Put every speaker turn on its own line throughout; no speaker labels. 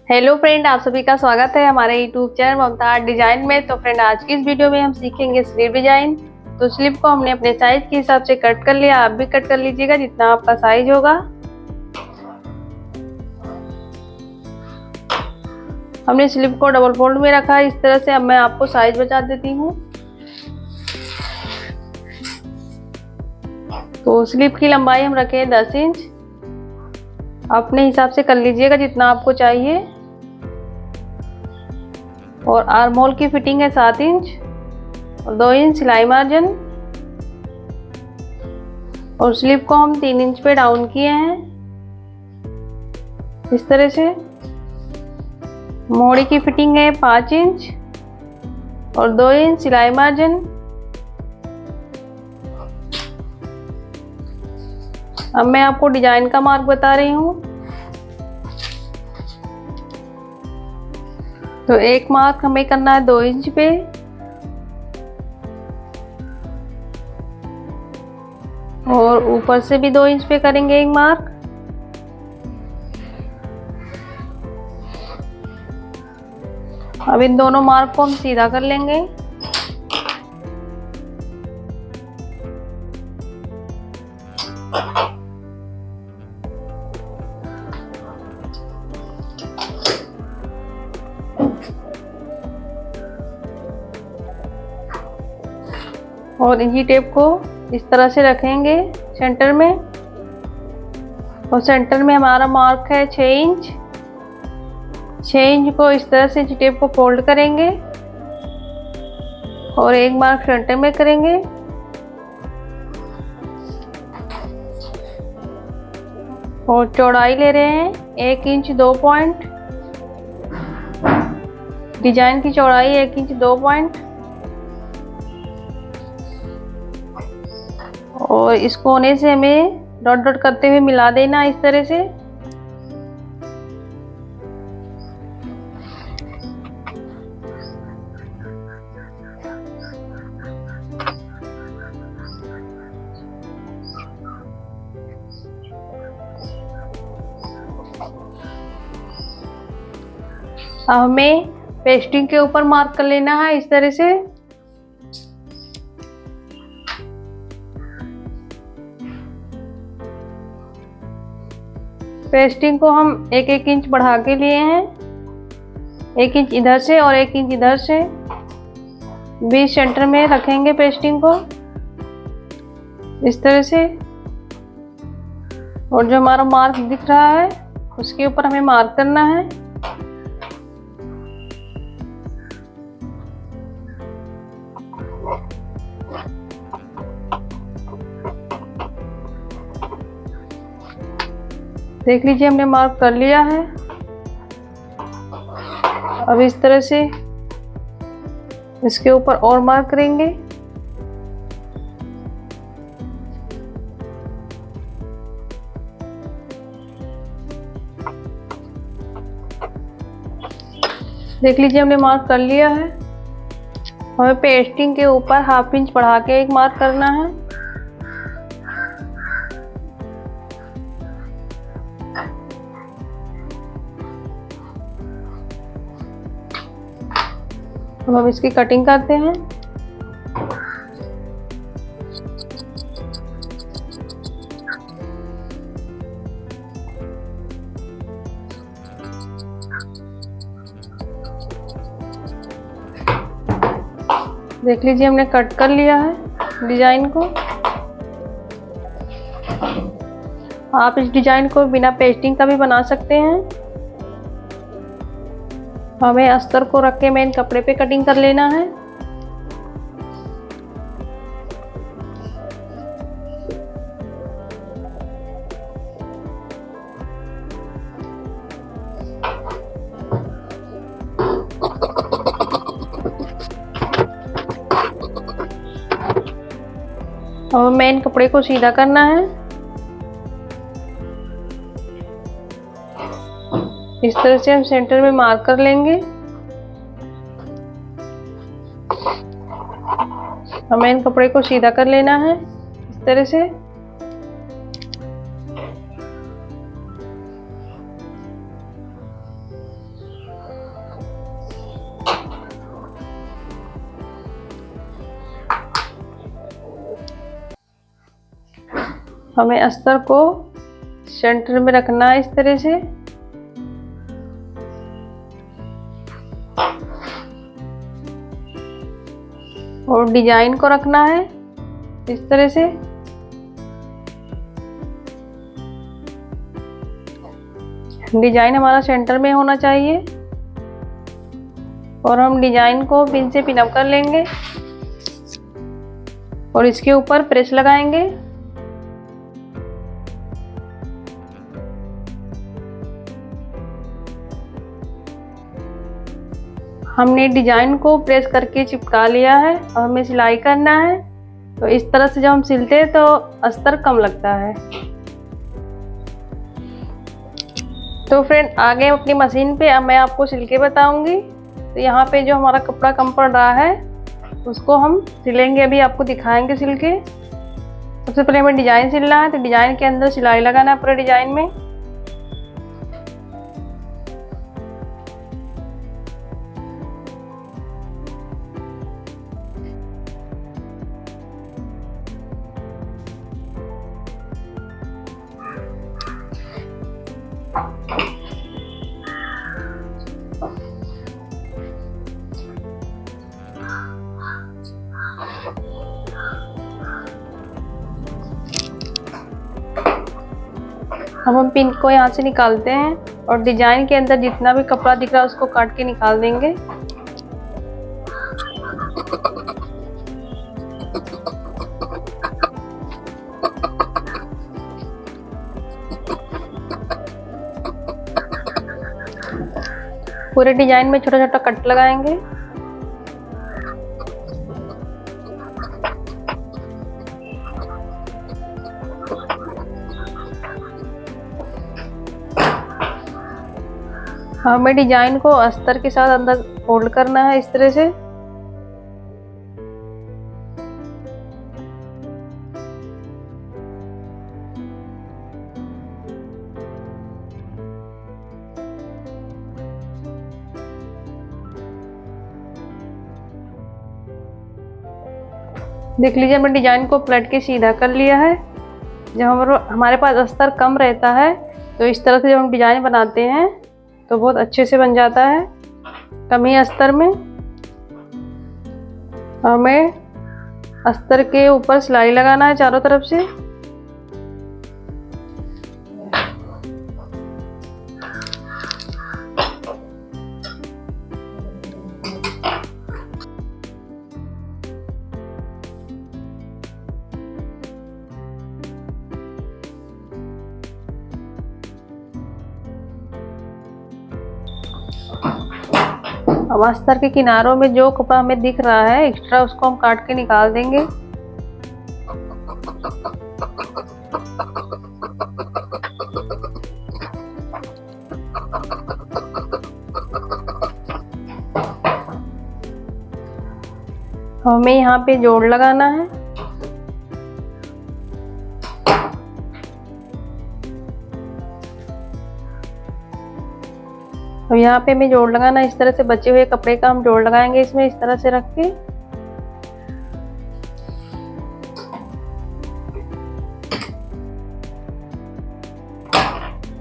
Hello friend, आप सभी का स्वागत है हमारे यूट्यूब चैनल ममता आर्ट डिजाइन में। तो फ्रेंड, आज की इस वीडियो में हम सीखेंगे स्लीव डिजाइन। तो स्लीव को हमने अपने साइज के हिसाब से कट कर लिया। आप भी कट कर लीजिएगा जितना आपका साइज होगा। हमने स्लीव को डबल फोल्ड में रखा है इस तरह से। अब मैं आपको साइज बता देती हूँ। तो स्लीव की लंबाई हम रखे हैं 10 इंच। अपने हिसाब से कर लीजिएगा जितना आपको चाहिए। और आर्म होल की फिटिंग है 7 इंच और 2 इंच सिलाई मार्जिन। और स्लीव को हम 3 इंच पे डाउन किए हैं इस तरह से। मोड़ी की फिटिंग है 5 इंच और 2 इंच सिलाई मार्जिन। अब मैं आपको डिजाइन का मार्क बता रही हूँ। तो एक मार्क हमें करना है 2 इंच पे। और ऊपर से भी 2 इंच पे करेंगे एक मार्क। अब इन दोनों मार्क को हम सीधा कर लेंगे। और इंची टेप को इस तरह से रखेंगे सेंटर में। और सेंटर में हमारा मार्क है 6 इंच। 6 इंच को इस तरह से इंची टेप को फोल्ड करेंगे और एक मार्क सेंटर में करेंगे। और चौड़ाई ले रहे हैं 1 इंच 2 पॉइंट। डिजाइन की चौड़ाई 1 इंच 2 पॉइंट। और इस कोने से हमें डॉट डॉट करते हुए मिला देना इस तरह से। अब हमें पेस्टिंग के ऊपर मार्क कर लेना है इस तरह से। पेस्टिंग को हम 1-1 इंच बढ़ा के लिए हैं। 1 इंच इधर से और 1 इंच इधर से। बीच सेंटर में रखेंगे पेस्टिंग को इस तरह से। और जो हमारा मार्क दिख रहा है उसके ऊपर हमें मार्क करना है। देख लीजिए, हमने मार्क कर लिया है। अब इस तरह से इसके ऊपर और मार्क करेंगे। देख लीजिए, हमने मार्क कर लिया है। हमें पेस्टिंग के ऊपर 1/2 इंच बढ़ा के एक मार्क करना है। अब हम इसकी कटिंग करते हैं। देख लीजिए, हमने कट कर लिया है डिजाइन को। आप इस डिजाइन को बिना पेस्टिंग का भी बना सकते हैं। हमें अस्तर को रख के मेन कपड़े पे कटिंग कर लेना है। और मेन कपड़े को सीधा करना है इस तरह से। हम सेंटर में मार्क कर लेंगे। हमें इन कपड़े को सीधा कर लेना है इस तरह से। हमें अस्तर को सेंटर में रखना है इस तरह से। और डिजाइन को रखना है इस तरह से। डिजाइन हमारा सेंटर में होना चाहिए और हम डिजाइन को पिन से पिन अप कर लेंगे और इसके ऊपर प्रेस लगाएंगे। हमने डिजाइन को प्रेस करके चिपका लिया है और हमें सिलाई करना है। तो इस तरह से जब हम सिलते हैं तो अस्तर कम लगता है। तो फ्रेंड आगे अपनी मशीन पे अब मैं आपको सिल के बताऊंगी। तो यहाँ पे जो हमारा कपड़ा कम पड़ रहा है उसको हम सिलेंगे, अभी आपको दिखाएंगे सिल के। सबसे पहले हमें डिजाइन सिलना है, तो डिजाइन के अंदर सिलाई लगाना है पूरे डिजाइन में। अब हम पिन को यहाँ से निकालते हैं और डिजाइन के अंदर जितना भी कपड़ा दिख रहा है उसको काट के निकाल देंगे। पूरे डिजाइन में छोटा छोटा कट लगाएंगे। हमें डिजाइन को अस्तर के साथ अंदर फोल्ड करना है इस तरह से। देख लीजिए हमने डिजाइन को पलट के सीधा कर लिया है। जब हमारे पास अस्तर कम रहता है तो इस तरह से जब हम डिजाइन बनाते हैं तो बहुत अच्छे से बन जाता है कम ही अस्तर में। हमें अस्तर के ऊपर सिलाई लगाना है चारों तरफ से। अब अस्तर के किनारों में जो कपड़ा हमें दिख रहा है एक्स्ट्रा उसको हम काट के निकाल देंगे। हमें यहाँ पे जोड़ लगाना है। अब यहाँ पे हमें जोड़ लगाना है। इस तरह से बचे हुए कपड़े का हम जोड़ लगाएंगे इसमें इस तरह से रख के।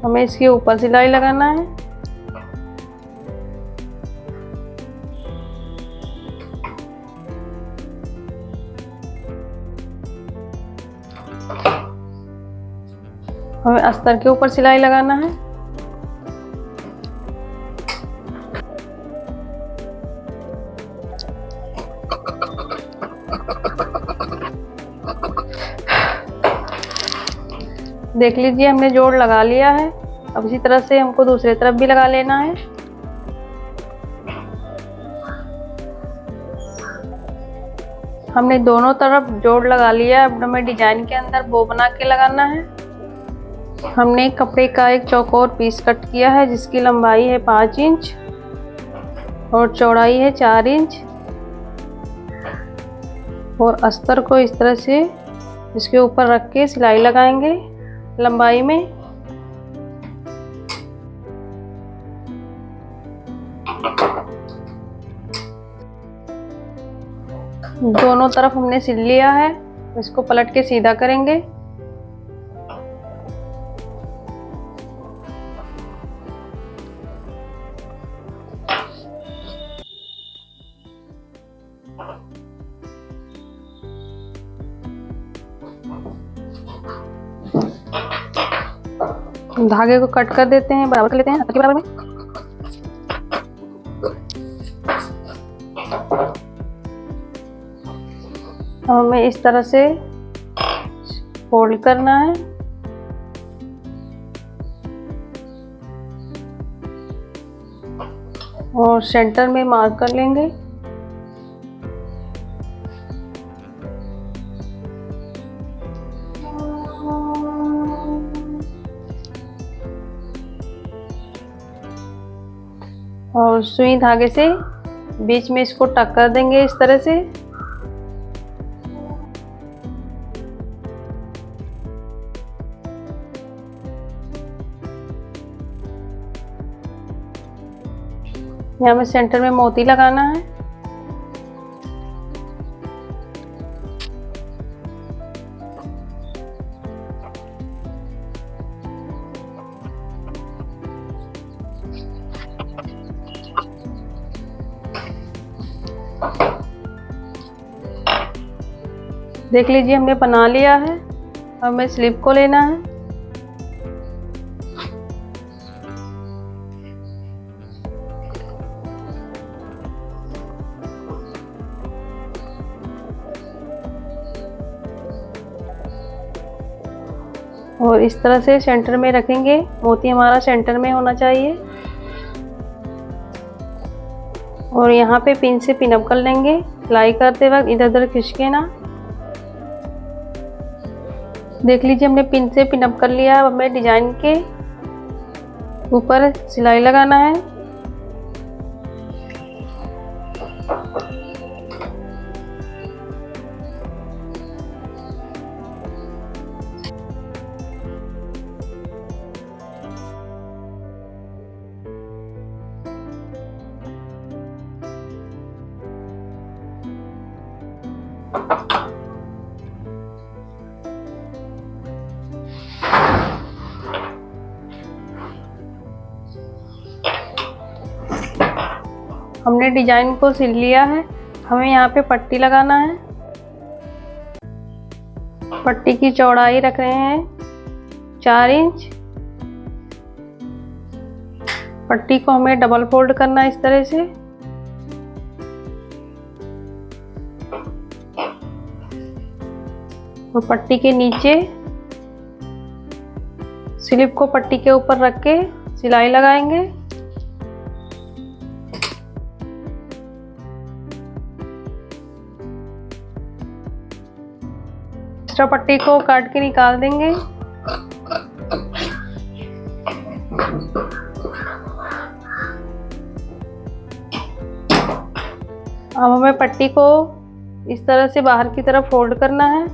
हमें इसके ऊपर सिलाई लगाना है। हमें अस्तर के ऊपर सिलाई लगाना है। देख लीजिए हमने जोड़ लगा लिया है। अब इसी तरह से हमको दूसरी तरफ भी लगा लेना है। हमने दोनों तरफ जोड़ लगा लिया है। अब हमें डिजाइन के अंदर बो बना के लगाना है। हमने कपड़े का एक चौकोर पीस कट किया है जिसकी लंबाई है 5 इंच और चौड़ाई है 4 इंच। और अस्तर को इस तरह से इसके ऊपर रख के सिलाई लगाएंगे लंबाई में। दोनों तरफ हमने सिल लिया है। इसको पलट के सीधा करेंगे। धागे को कट कर देते हैं, बराबर कर लेते हैं बराबर में। अब हमें इस तरह से फोल्ड करना है और सेंटर में मार्क कर लेंगे। और सुई धागे से बीच में इसको टक कर देंगे इस तरह से। यहाँ में सेंटर में मोती लगाना है। देख लीजिए हमने बना लिया है। अब हमें स्लिप को लेना है। और इस तरह से सेंटर में रखेंगे। मोती हमारा सेंटर में होना चाहिए। और यहाँ पे पिन से पिन अप कर लेंगे। सिलाई करते वक्त इधर उधर खिसके ना। देख लीजिए हमने पिन से पिन अप कर लिया। अब हमें डिजाइन के ऊपर सिलाई लगाना है। हमने डिजाइन को सिल लिया है। हमें यहाँ पे पट्टी लगाना है। पट्टी की चौड़ाई रख रहे हैं 4 इंच। पट्टी को हमें डबल फोल्ड करना है इस तरह से। और पट्टी के नीचे स्लिप को पट्टी के ऊपर रख के सिलाई लगाएंगे। एक्स्ट्रा पट्टी को काट के निकाल देंगे। अब हमें पट्टी को इस तरह से बाहर की तरफ फोल्ड करना है।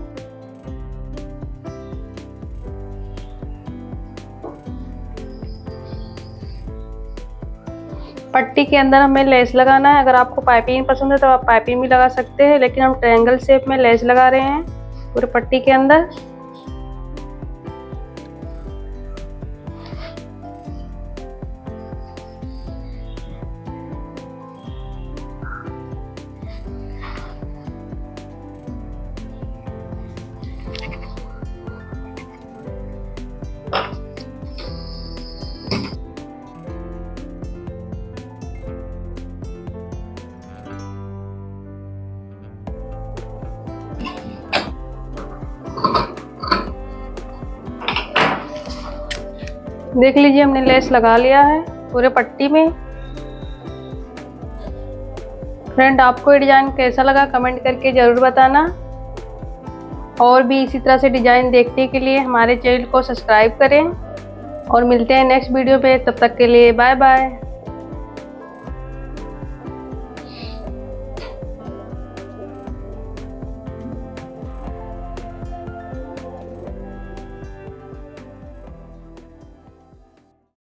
पट्टी के अंदर हमें लेस लगाना है। अगर आपको पाइपिंग पसंद है तो आप पाइपिंग भी लगा सकते हैं, लेकिन हम ट्रायंगल शेप में लेस लगा रहे हैं पूरे पट्टी के अंदर। देख लीजिए हमने लेस लगा लिया है पूरे पट्टी में। फ्रेंड, आपको ये डिज़ाइन कैसा लगा कमेंट करके ज़रूर बताना। और भी इसी तरह से डिज़ाइन देखने के लिए हमारे चैनल को सब्सक्राइब करें। और मिलते हैं नेक्स्ट वीडियो पे। तब तक के लिए बाय बाय।